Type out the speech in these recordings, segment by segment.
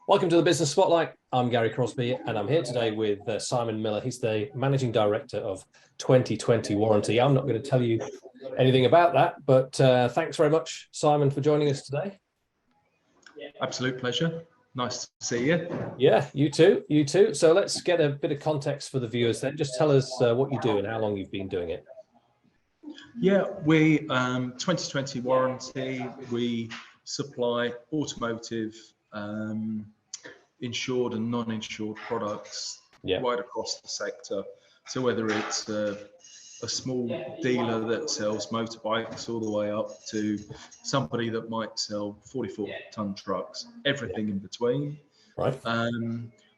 Welcome to the Business Spotlight. I'm Gary Crosby, and I'm here today with Simon Miller. He's the Managing Director of 2020 Warranty. I'm not going to tell you anything about that, but thanks very much, Simon, for joining us today. Absolute pleasure. Nice to see you. Yeah, you too. You too. So let's get a bit of context for the viewers then. Just tell us what you do and how long you've been doing it. Yeah, we 2020 Warranty. We supply automotive, insured and non-insured products right across the sector. So whether it's a small dealer that sells motorbikes all the way up to somebody that might sell 44-ton trucks, everything in between. Right.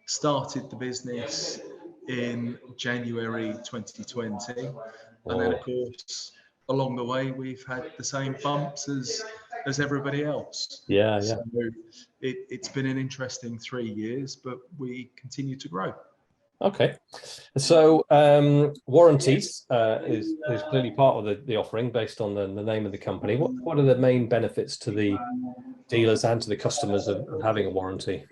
Started the business in January 2020, and then of course along the way we've had the same bumps as everybody else. So it's been an interesting 3 years, but we continue to grow. Okay, so warranties is clearly part of the offering based on the name of the company. What are the main benefits to the dealers and to the customers of having a warranty?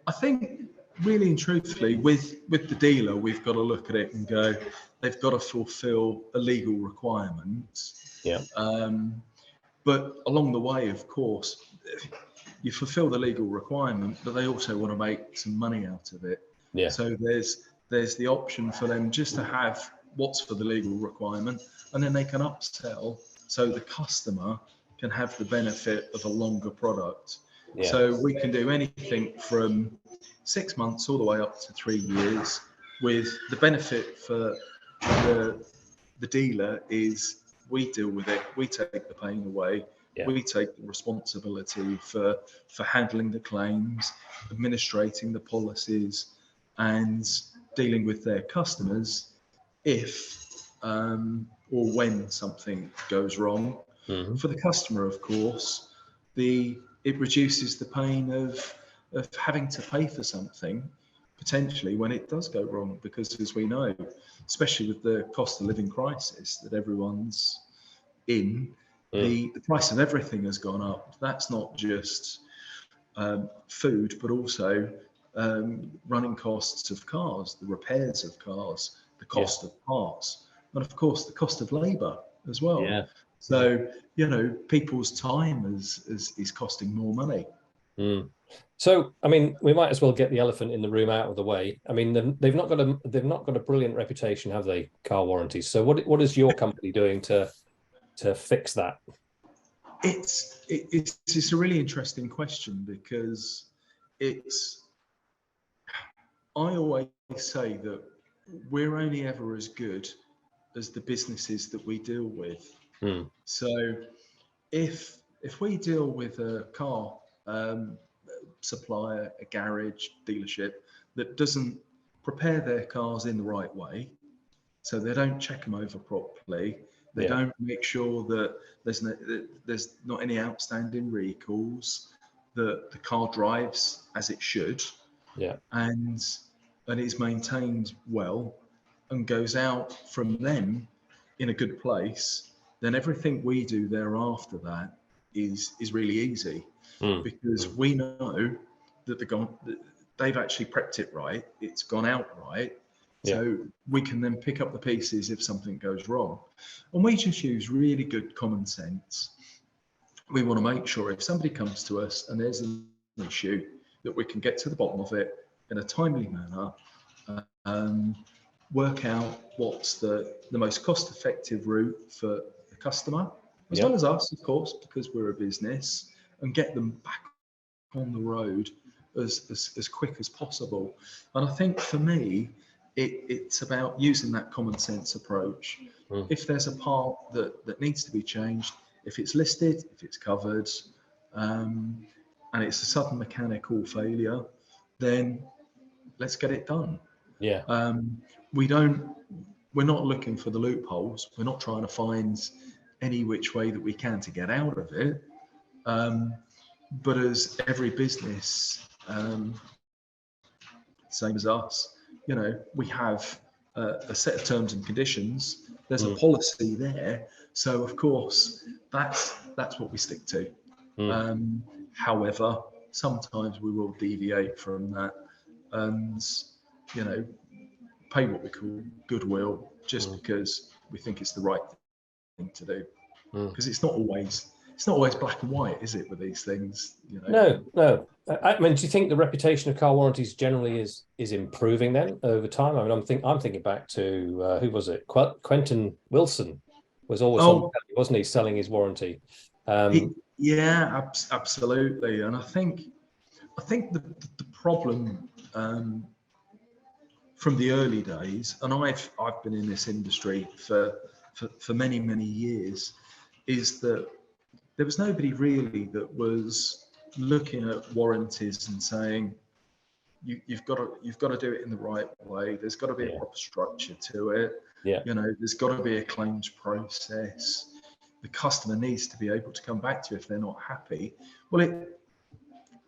I think really and truthfully with the dealer, we've got to look at it and go, they've got to fulfill a legal requirement. But along the way, of course, you fulfill the legal requirement, but they also want to make some money out of it. So there's the option for them just to have what's for the legal requirement, and then they can upsell so the customer can have the benefit of a longer product. So we can do anything from 6 months all the way up to 3 years, with the benefit for the dealer is we deal with it, we take the pain away, we take the responsibility for handling the claims, administrating the policies, and dealing with their customers if or when something goes wrong. For the customer, of course, it reduces the pain of having to pay for something potentially when it does go wrong, because as we know, especially with the cost of living crisis that everyone's in, the price of everything has gone up. That's not just food, but also running costs of cars, the repairs of cars, the cost of parts, and of course the cost of labor as well. So, you know, people's time is costing more money. So, I mean, we might as well get the elephant in the room out of the way. I mean, they've not got a brilliant reputation, have they, car warranties? So what is your company doing to fix that? It's a really interesting question, because I always say that we're only ever as good as the businesses that we deal with. So if we deal with a car supplier, a garage, dealership that doesn't prepare their cars in the right way, so they don't check them over properly, they don't make sure that there's not any outstanding recalls, that the car drives as it should, and is maintained well and goes out from them in a good place, then everything we do thereafter that is really easy, because we know that they've actually prepped it right, it's gone out right, so we can then pick up the pieces if something goes wrong. And we just use really good common sense. We want to make sure if somebody comes to us and there's an issue, that we can get to the bottom of it in a timely manner, work out what's the most cost-effective route for the customer, as well as us, of course, because we're a business, and get them back on the road as quick as possible. And I think for me, it's about using that common sense approach. If there's a part that needs to be changed, if it's listed, if it's covered, and it's a sudden mechanical failure, then let's get it done. We're not looking for the loopholes. We're not trying to find any which way that we can to get out of it. But as every business, same as us, you know, we have a set of terms and conditions. There's a policy there. So of course, that's what we stick to. However, sometimes we will deviate from that and, you know, pay what we call goodwill just because we think it's the right thing to do. Because it's not always black and white, is it, with these things? You know? No. I mean, do you think the reputation of car warranties generally is improving then over time? I mean, I'm thinking back to who was it? Quentin Wilson was always on, wasn't he, selling his warranty? Yeah, absolutely. And I think the problem from the early days, and I've been in this industry for many years, is that there was nobody really that was looking at warranties and saying you've got to do it in the right way. There's got to be a proper structure to it. You know, there's got to be a claims process. The customer needs to be able to come back to you if they're not happy. Well,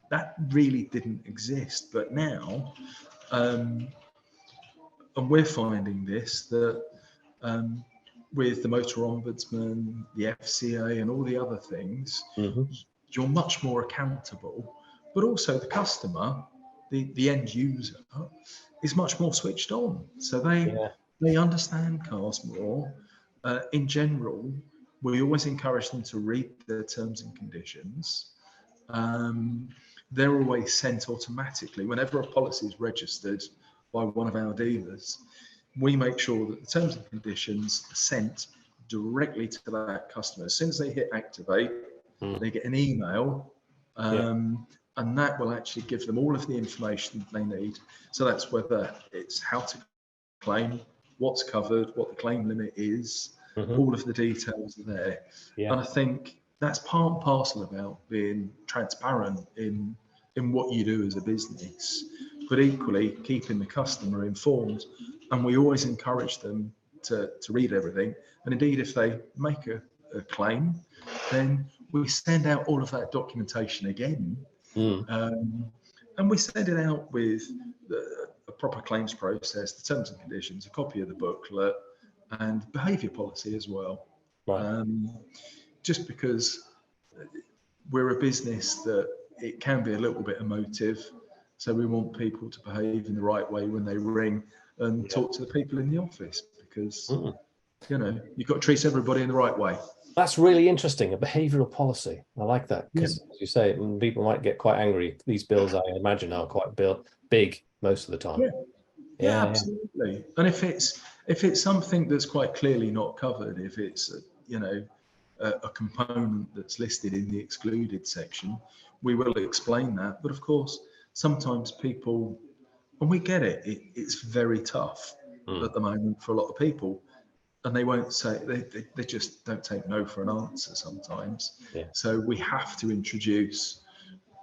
that really didn't exist, but now, and we're finding this, that with the Motor Ombudsman, the FCA, and all the other things, you're much more accountable, but also the customer, the end user, is much more switched on. So they understand cars more. In general, we always encourage them to read their terms and conditions. They're always sent automatically. Whenever a policy is registered by one of our dealers, we make sure that the terms and conditions are sent directly to that customer. As soon as they hit activate, they get an email, and that will actually give them all of the information they need. So that's whether it's how to claim, what's covered, what the claim limit is, all of the details are there. And I think that's part and parcel about being transparent in what you do as a business, but equally keeping the customer informed. And we always encourage them to read everything. And indeed, if they make a claim, then we send out all of that documentation again. And we send it out with a proper claims process, the terms and conditions, a copy of the booklet, and behaviour policy as well. Just because we're a business that it can be a little bit emotive, so we want people to behave in the right way when they ring and talk to the people in the office, because you know, you've got to treat everybody in the right way. That's really interesting, a behavioural policy. I like that, because as you say, people might get quite angry. These bills, I imagine, are quite big most of the time. Yeah, absolutely. And if it's something that's quite clearly not covered, if it's a component that's listed in the excluded section, we will explain that. But of course, sometimes people, and we get it, it's very tough at the moment for a lot of people, and they won't say, they just don't take no for an answer sometimes. So we have to introduce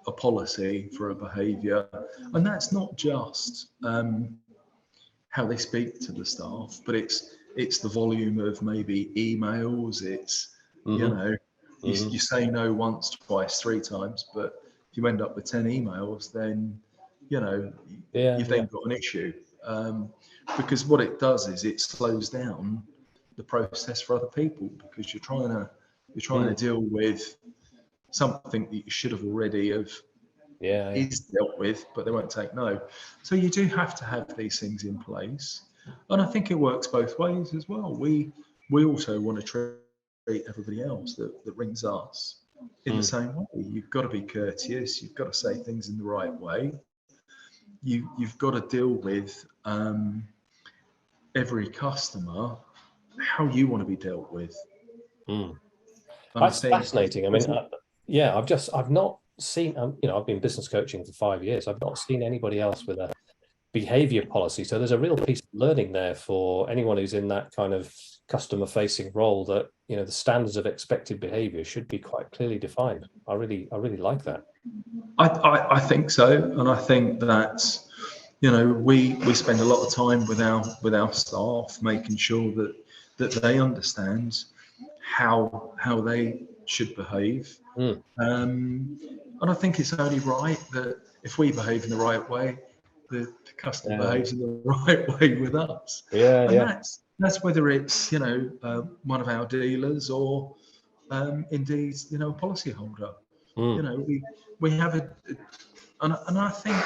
a policy for a behaviour, and that's not just how they speak to the staff, but it's the volume of maybe emails. It's you say no once, twice, 3 times, but if you end up with 10 emails, then you've then got an issue, because what it does is it slows down the process for other people, because you're trying to deal with something that you should have already is dealt with, but they won't take no. So you do have to have these things in place, and I think it works both ways as well. We also want to treat everybody else that rings us in the same way. You've got to be courteous. You've got to say things in the right way. You've got to deal with every customer how you want to be dealt with. That's fascinating. I mean, I've not seen, I've been business coaching for 5 years. I've not seen anybody else with a behavior policy. So there's a real piece of learning there for anyone who's in that kind of customer facing role, that, the standards of expected behavior should be quite clearly defined. I really like that. I think so. And I think that, we spend a lot of time with our staff, making sure that they understand how they should behave. And I think it's only right that if we behave in the right way, the customer behaves in the right way with us. That's whether it's one of our dealers or indeed a policyholder. we have and I think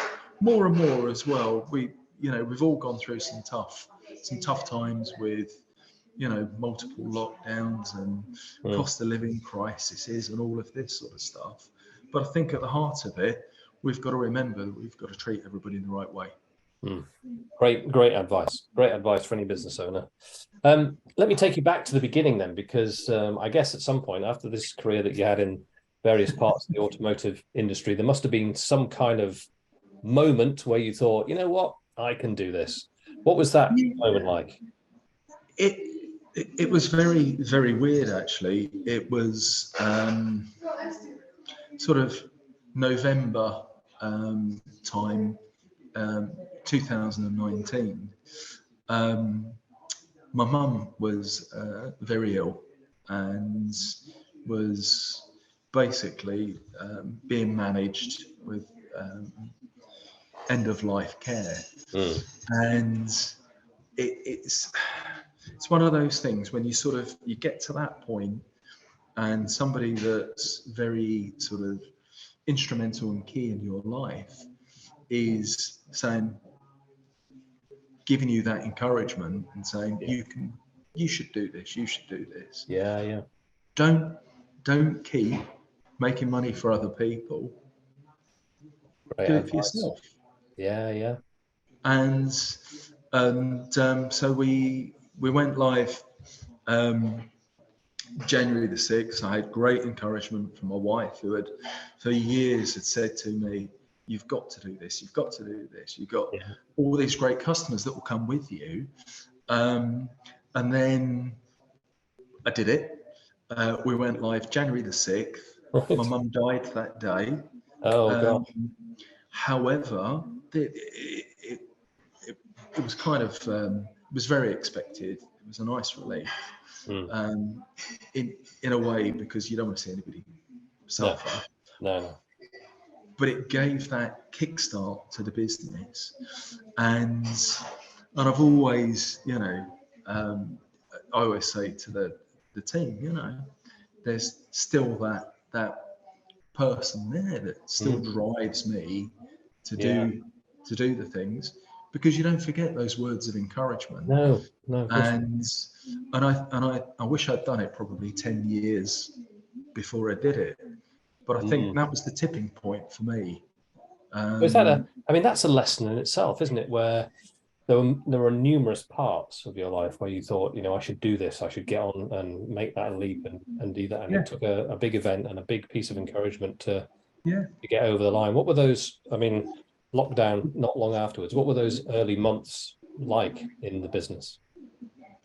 more and more as well, we've all gone through some tough times with, multiple lockdowns and cost of living crises and all of this sort of stuff. But I think at the heart of it, we've got to remember that we've got to treat everybody in the right way. Great advice. Great advice for any business owner. Let me take you back to the beginning then, because I guess at some point after this career that you had in various parts of the automotive industry, there must have been some kind of moment where you thought, you know what, I can do this. What was that moment like? It was very, very weird, actually. It was sort of November time, 2019. My mum was very ill and was basically being managed with end of life care. And it's one of those things when you get to that point, and somebody that's very sort of instrumental and key in your life is giving you that encouragement and saying, you should do this, you should do this. Yeah. Don't keep making money for other people. Do it for yourself. Yeah. And so we went live January the 6th. I had great encouragement from my wife, who had for years had said to me, you've got to do this, you've got to do this, you've got all these great customers that will come with you. And then I did it. We went live January the 6th. Right. My mum died that day. Oh, God. However, it was kind of, it was very expected. It was a nice relief. In a way, because you don't want to see anybody suffer. No. But it gave that kickstart to the business, and I've always, I always say to the team, there's still that person there that still drives me to do the things, because you don't forget those words of encouragement. No. And I wish I'd done it probably 10 years before I did it. But I think that was the tipping point for me. Is that that's a lesson in itself, isn't it? Where there were numerous parts of your life where you thought, I should do this, I should get on and make that leap and do that. And it took a big event and a big piece of encouragement to get over the line. What were those, lockdown not long afterwards, what were those early months like in the business?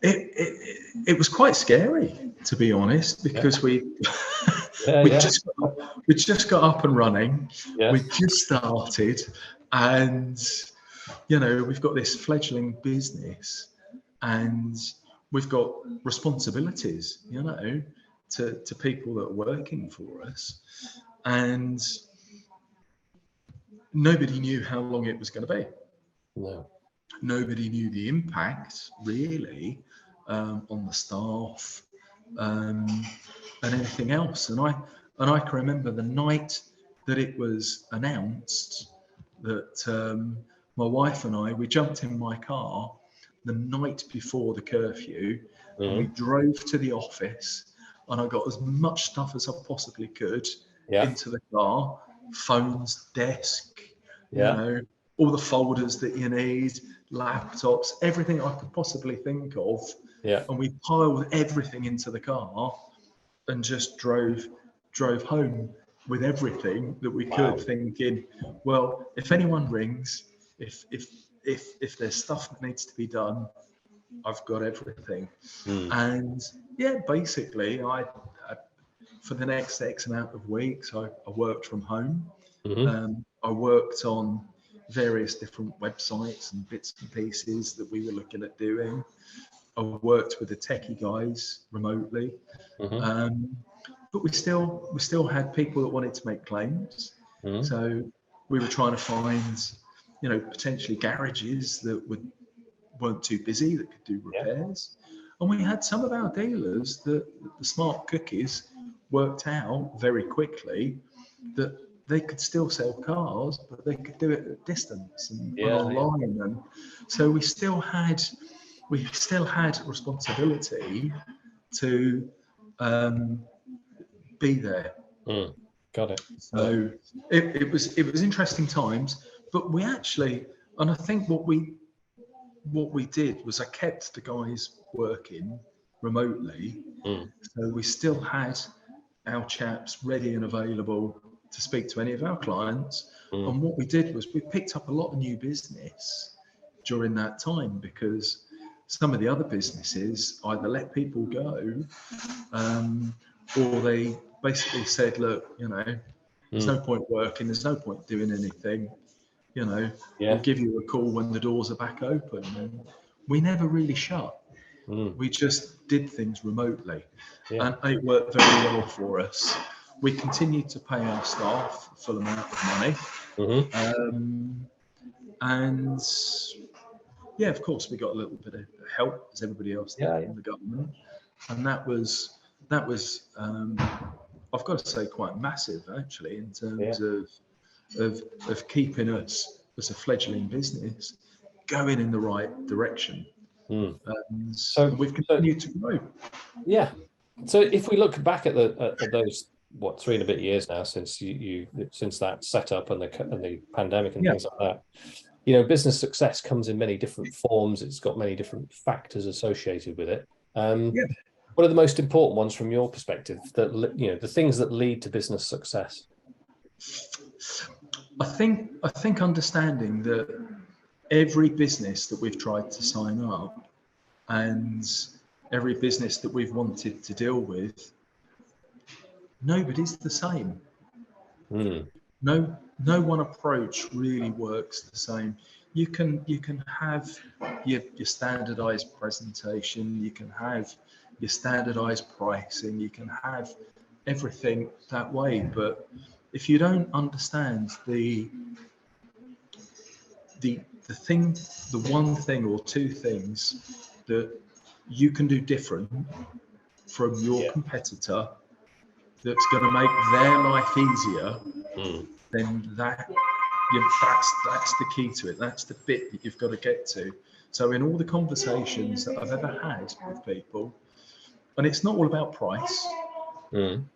It was quite scary, to be honest, because we just got up and running. We just started, and we've got this fledgling business, and we've got responsibilities, to people that are working for us, and nobody knew how long it was going to be. No. Nobody knew the impact really on the staff and anything else. And I can remember the night that it was announced that my wife and we jumped in my car the night before the curfew, and we drove to the office, and I got as much stuff as I possibly could into the car, phones, desk, all the folders that you need, laptops, everything I could possibly think of. And we piled everything into the car and just drove home with everything that we could, thinking, well, if anyone rings, if there's stuff that needs to be done, I've got everything. And basically I for the next X amount of weeks, I worked from home. I worked on various different websites and bits and pieces that we were looking at doing. I worked with the techie guys remotely, but we still had people that wanted to make claims. So we were trying to find, potentially garages that weren't too busy, that could do repairs. And we had some of our dealers that the smart cookies worked out very quickly that they could still sell cars, but they could do it at distance and Yeah, online, and so we still had responsibility to be there. Got it. So it was interesting times, but we actually, and I think what we did was I kept the guys working remotely, so we still had our chaps ready and available to speak to any of our clients. And what we did was we picked up a lot of new business during that time, because some of the other businesses either let people go, or they basically said, look, you know, there's no point working, there's no point doing anything, you know, we'll give you a call when the doors are back open. And we never really shut. We just did things remotely, and it worked very well for us. We continued to pay our staff a full amount of money, and yeah, of course, we got a little bit of help, as everybody else did, from the government, and that was I've got to say quite massive, actually, in terms of keeping us as a fledgling business going in the right direction. So we've continued to grow. Yeah. So if we look back at those 3 and a bit years now since since that setup and the pandemic and things like that, you know, business success comes in many different forms. It's got many different factors associated with it. What are the most important ones from your perspective, that, you know, the things that lead to business success? I think understanding that every business that we've tried to sign up and every business that we've wanted to deal with, nobody's the same. No one approach really works the same. You can have your standardized presentation, you can have your standardized pricing, you can have everything that way, but if you don't understand the one thing or two things that you can do different from your competitor that's going to make their life easier, then that's the key to it. That's the bit that you've got to get to. So in all the conversations that I've ever had with people, and it's not all about price,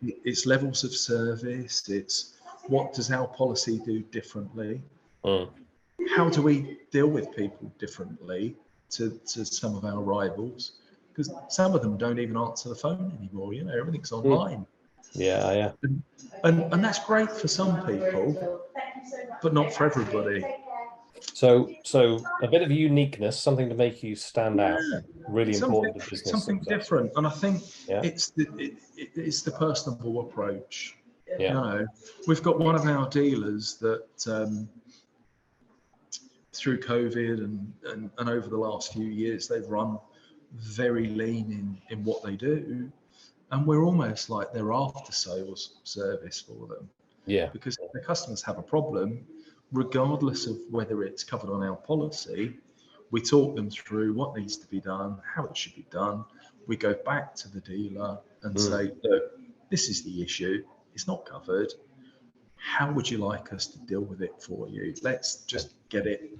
it's levels of service, it's what does our policy do differently, how do we deal with people differently to some of our rivals, because some of them don't even answer the phone anymore, you know, everything's online. And that's great for some people, but not for everybody. So a bit of uniqueness, something to make you stand out, really important to business. Something different, and I think it's the personable approach. You know, we've got one of our dealers that through COVID and over the last few years, they've run very lean in what they do, and we're almost like their after sales service for them. Because if the customers have a problem, regardless of whether it's covered on our policy, we talk them through what needs to be done, how it should be done. We go back to the dealer and say, look, this is the issue. It's not covered. How would you like us to deal with it for you? Let's just get it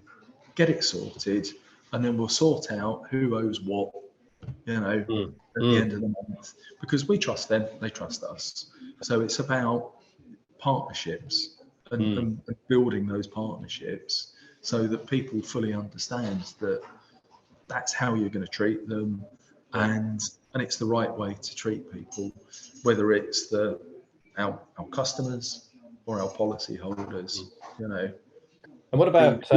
sorted, and then we'll sort out who owes what, you know, at the end of the month, because we trust them, they trust us. So it's about partnerships and building those partnerships so that people fully understand that that's how you're going to treat them, and it's the right way to treat people, whether it's our customers or our policy holders, you know. And what about for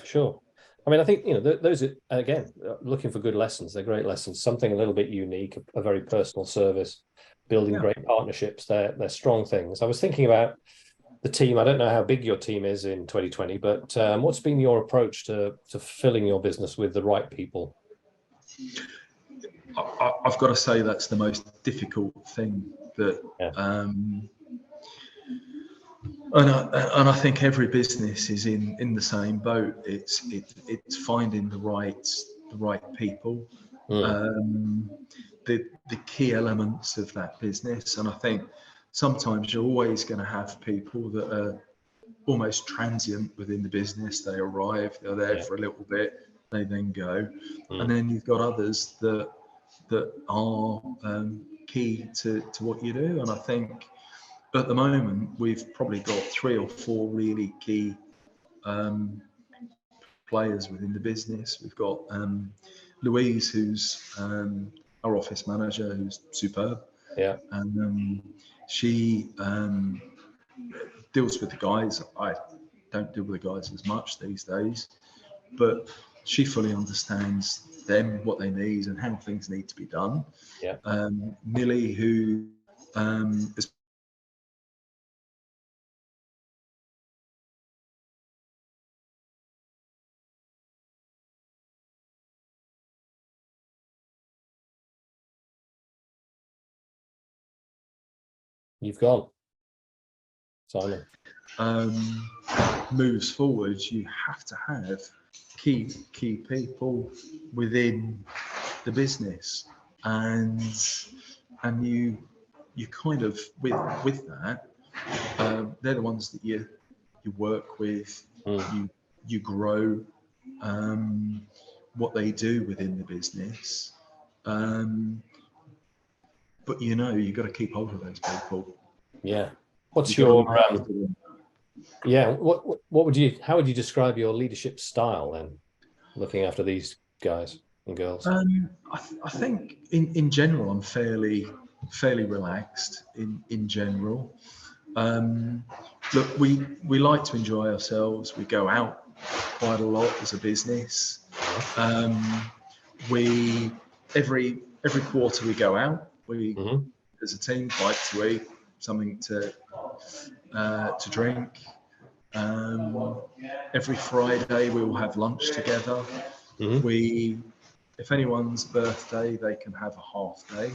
sure. I mean, I think, you know, those are, again, looking for good lessons. They're great lessons. Something a little bit unique, a very personal service, building great partnerships. They're strong things. I was thinking about the team. I don't know how big your team is in 2020, but what's been your approach to filling your business with the right people? I've got to say that's the most difficult thing that, and I think every business is in the same boat. It's finding the right people, the key elements of that business. And I think sometimes you're always going to have people that are almost transient within the business. They arrive, they're there for a little bit, they then go. And then you've got others that are key to what you do. And I think at the moment we've probably got 3 or 4 really key players within the business. We've got Louise, who's our office manager, who's superb. Yeah. And she deals with the guys. I don't deal with the guys as much these days, but she fully understands them, what they need, and how things need to be done. Yeah. Millie, who is You've gone, Simon. Moves forward, you have to have key people within the business, and you kind of with that, they're the ones that you work with, you grow what they do within the business, but you've got to keep hold of those people. Yeah. What's your how would you describe your leadership style then, looking after these guys and girls? I think in general I'm fairly relaxed in general. Look, we like to enjoy ourselves. We go out quite a lot as a business. We every quarter we go out. We as a team like to eat something to drink. Every Friday we will have lunch together. If anyone's birthday, they can have a half day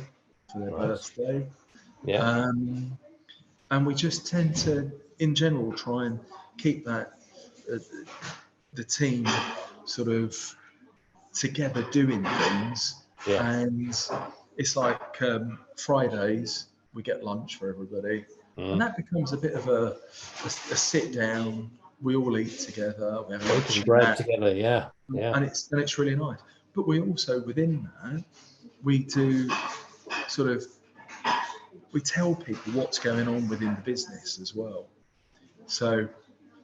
for their birthday. Yeah. And we just tend to, in general, try and keep that the team sort of together doing things. Yeah. And it's like Fridays we get lunch for everybody, and that becomes a bit of a sit down. We all eat together. We have bread together. Yeah. And it's really nice. But we also, within that, we do sort of, we tell people what's going on within the business as well. So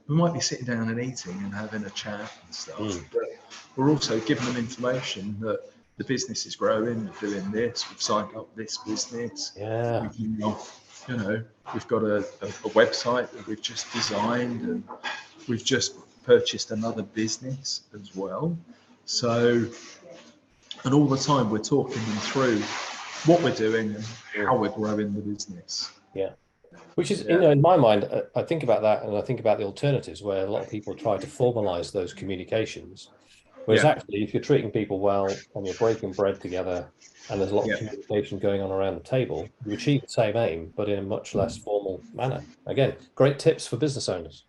we might be sitting down and eating and having a chat and stuff, but we're also giving them information that the business is growing, we're doing this, we've signed up this business. Yeah. We've got a website that we've just designed, and we've just purchased another business as well. So, and all the time we're talking them through what we're doing and how we're growing the business. Yeah. Which is, in my mind, I think about that, and I think about the alternatives where a lot of people try to formalize those communications. Whereas actually, if you're treating people well and you're breaking bread together and there's a lot of communication going on around the table, you achieve the same aim, but in a much less formal manner. Again, great tips for business owners.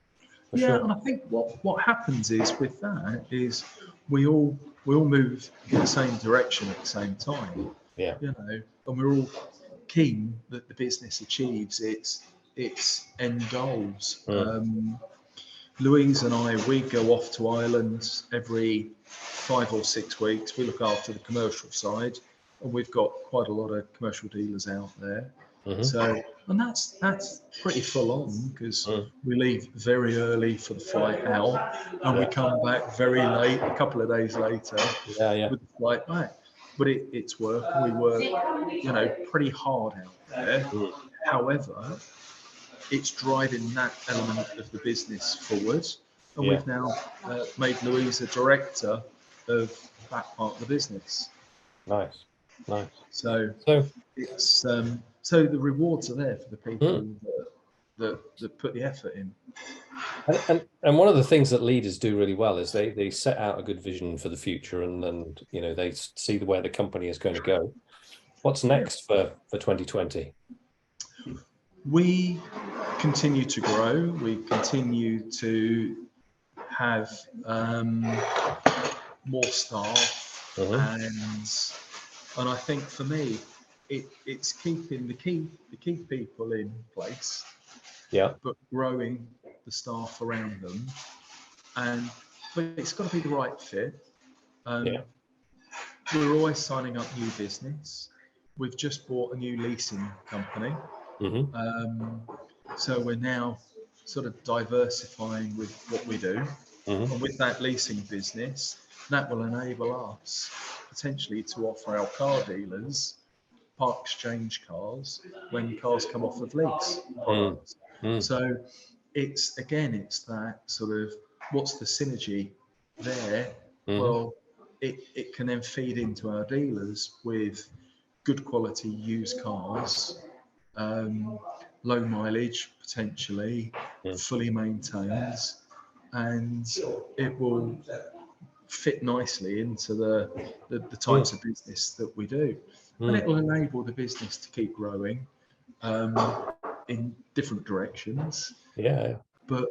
Sure. And I think what happens is with that is we all move in the same direction at the same time. Yeah. And we're all keen that the business achieves its end goals. Louise and I, we go off to Ireland every 5 or 6 weeks. We look after the commercial side, and we've got quite a lot of commercial dealers out there. So, and that's pretty full on, because we leave very early for the flight out, and we come back very late, a couple of days later, with the flight back. But it's work, and we work, pretty hard out there. However, it's driving that element of the business forward, and we've now made Louise a director of that part of the business. Nice. So it's so the rewards are there for the people that put the effort in. And one of the things that leaders do really well is they set out a good vision for the future, and they see where the company is going to go. What's next for 2020? We continue to grow. We continue to have more staff, and I think for me, it's keeping the key people in place, but growing the staff around them, but it's got to be the right fit. We're always signing up new business. We've just bought a new leasing company, so we're now sort of diversifying with what we do, and with that leasing business, that will enable us potentially to offer our car dealers part exchange cars when cars come off of lease products. So it's that sort of, what's the synergy there? Well, it can then feed into our dealers with good quality used cars, low mileage potentially, fully maintained, and it will fit nicely into the types of business that we do. And it will enable the business to keep growing in different directions. But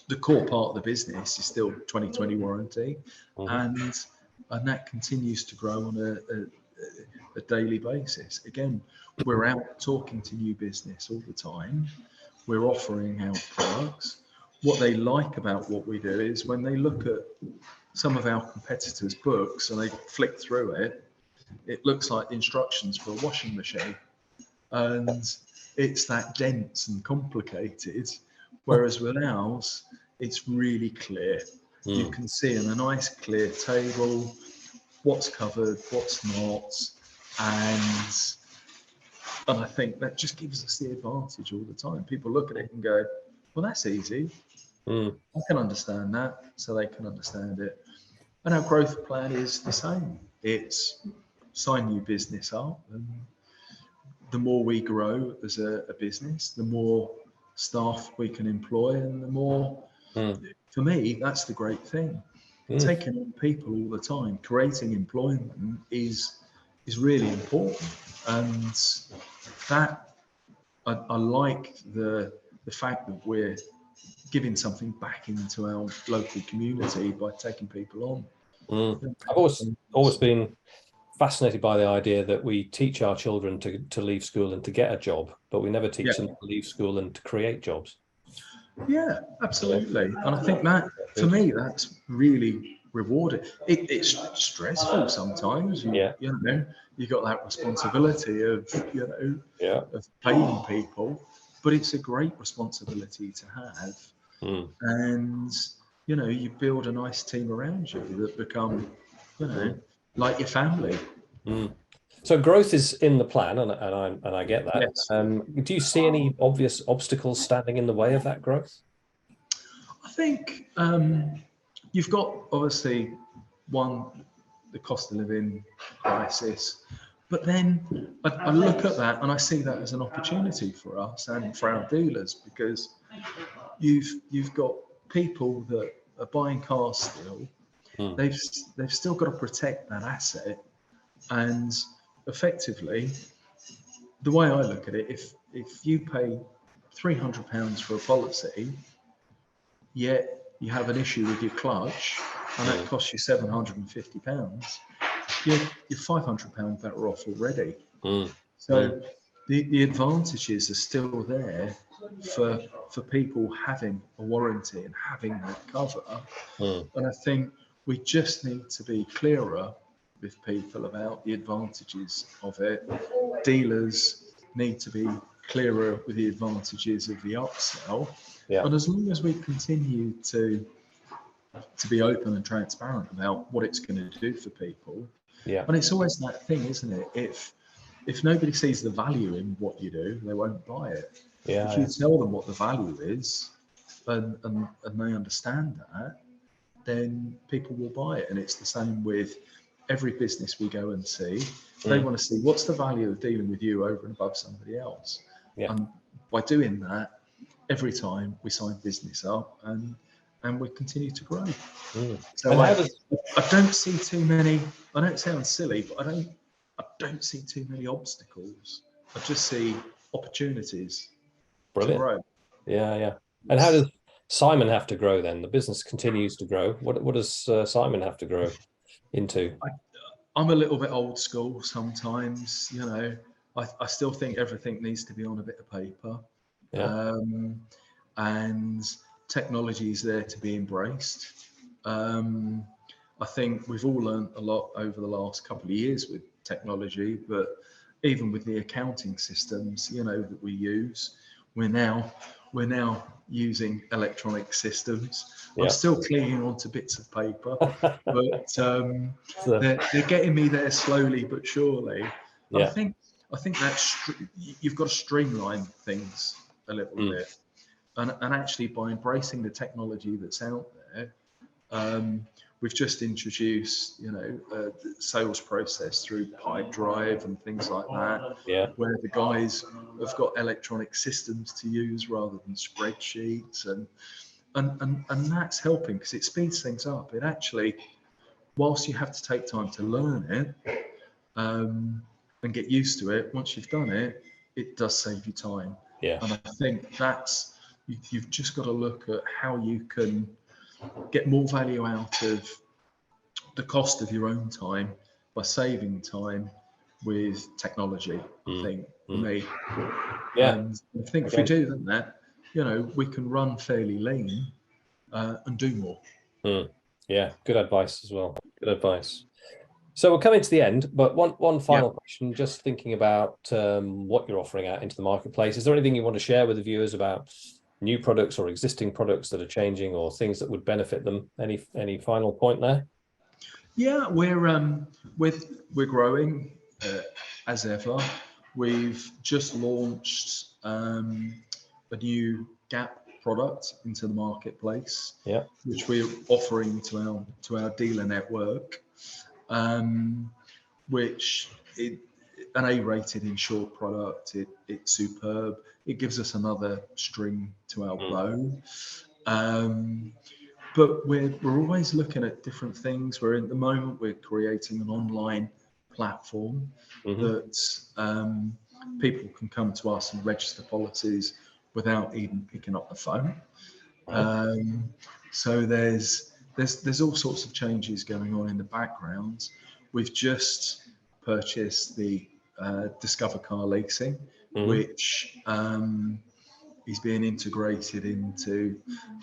the core part of the business is still 2020 warranty, and that continues to grow on a daily basis. Again, we're out talking to new business all the time. We're offering out products. What they like about what we do is when they look at some of our competitors' books and they flick through it, it looks like the instructions for a washing machine, and it's that dense and complicated. Whereas with ours, it's really clear. You can see in a nice clear table what's covered, what's not, and I think that just gives us the advantage all the time. People look at it and go, well, that's easy. I can understand that, so they can understand it. And our growth plan is the same. It's sign new business up, and the more we grow as a business, the more staff we can employ, and the more, for me, that's the great thing. Taking on people all the time, creating employment is really important, and that I like the fact that we're giving something back into our local community by taking people on. I've always been fascinated by the idea that we teach our children to leave school and to get a job, but we never teach them to leave school and to create jobs. Yeah, absolutely. And I think that, for me, that's really rewarding. It's stressful sometimes. You know, you got that responsibility of of paying people, but it's a great responsibility to have. And you build a nice team around you that become, like your family. So growth is in the plan, and I get that. Yes. Do you see any obvious obstacles standing in the way of that growth? I think you've got, obviously, the cost of living crisis, but then I look at that and I see that as an opportunity for us and for our dealers, because you've got people that are buying cars still. They've still got to protect that asset, and effectively, the way I look at it, if you pay £300 for a policy, yet you have an issue with your clutch, and that costs you £750, you're £500 better off already. So the advantages are still there for people having a warranty and having that cover. And I think we just need to be clearer with people about the advantages of it. Dealers need to be clearer with the advantages of the upsell. And as long as we continue to be open and transparent about what it's going to do for people, and it's always that thing, isn't it? If nobody sees the value in what you do, they won't buy it. If you tell them what the value is, and they understand that, then people will buy it. And it's the same with every business we go and see. They want to see, what's the value of dealing with you over and above somebody else. And by doing that, every time we sign business up, and we continue to grow. So I don't see too many, I don't sound silly, but I don't see too many obstacles. I just see opportunities to grow. And how does Simon have to grow then? The business continues to grow. What does Simon have to grow into? I'm a little bit old school sometimes, you know. I still think everything needs to be on a bit of paper. Yeah. And technology is there to be embraced. I think we've all learned a lot over the last couple of years with technology, but even with the accounting systems, you know, that we use, we're now using electronic systems. Yeah. I'm still clinging on to bits of paper, but they're getting me there slowly but surely. Yeah. I think that's you've got to streamline things a little bit, and actually by embracing the technology that's out there. We've just introduced, you know, the sales process through Pipe Drive and things like that, where the guys have got electronic systems to use rather than spreadsheets, and that's helping because it speeds things up. It actually, whilst you have to take time to learn it and get used to it, once you've done it, it does save you time. Yeah. And I think that's, you've just got to look at how you can get more value out of the cost of your own time by saving time with technology, I think, for me. Yeah. And I think if we do that, you know, we can run fairly lean and do more. Yeah, good advice as well. Good advice. So we're coming to the end, but one final question, just thinking about what you're offering out into the marketplace. Is there anything you want to share with the viewers about new products or existing products that are changing or things that would benefit them? Any final point there? Yeah, we're growing as ever. We've just launched a new gap product into the marketplace, which we're offering to our dealer network, which an A-rated insured product. It's superb. It gives us another string to our bow. But we're always looking at different things. At the moment we're creating an online platform that people can come to us and register policies without even picking up the phone. So there's all sorts of changes going on in the background. We've just purchased the Discover Car Leasing, which is being integrated into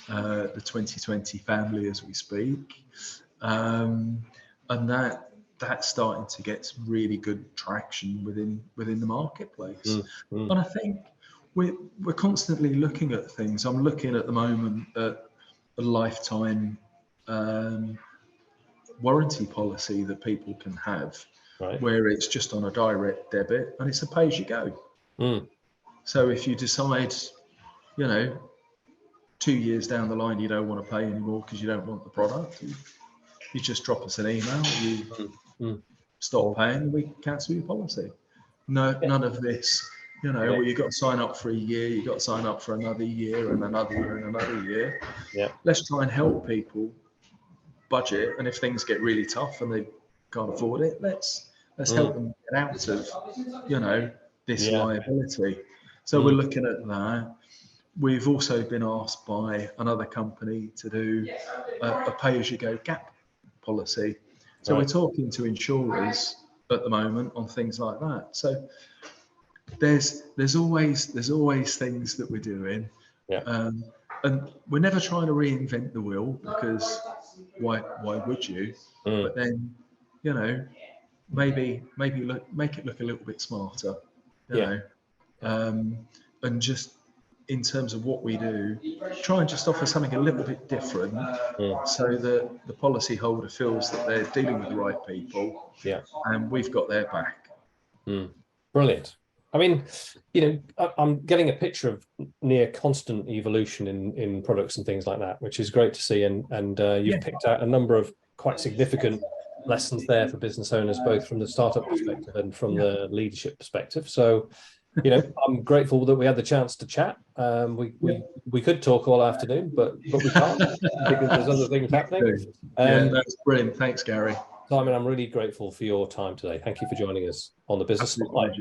the 2020 family as we speak, and that's starting to get some really good traction within the marketplace. And I think we're constantly looking at things. I'm looking at the moment at a lifetime warranty policy that people can have, where it's just on a direct debit and it's a pay-as-you-go. So if you decide, you know, 2 years down the line you don't want to pay anymore because you don't want the product, you just drop us an email, you stop paying, and we cancel your policy. None of this, you know, well, you've got to sign up for a year, you've got to sign up for another year and another year and another year. Let's try and help people budget, and if things get really tough and they can't afford it, let's help them get out of, you know, this liability. So we're looking at that. We've also been asked by another company to do a pay-as-you-go gap policy. So we're talking to insurers at the moment on things like that. So there's always things that we're doing, and we're never trying to reinvent the wheel, because why would you? But then, you know, maybe make it look a little bit smarter, you know, and just in terms of what we do, try and just offer something a little bit different, so that the policyholder feels that they're dealing with the right people, and we've got their back. Brilliant. I mean, you know, I'm getting a picture of near constant evolution in products and things like that, which is great to see. And you've picked out a number of quite significant lessons there for business owners, both from the startup perspective and from the leadership perspective. So, you know, I'm grateful that we had the chance to chat. We could talk all afternoon, but we can't because there's other things happening. That's brilliant. Thanks, Gary. Simon, I'm really grateful for your time today. Thank you for joining us on the Business Spotlight.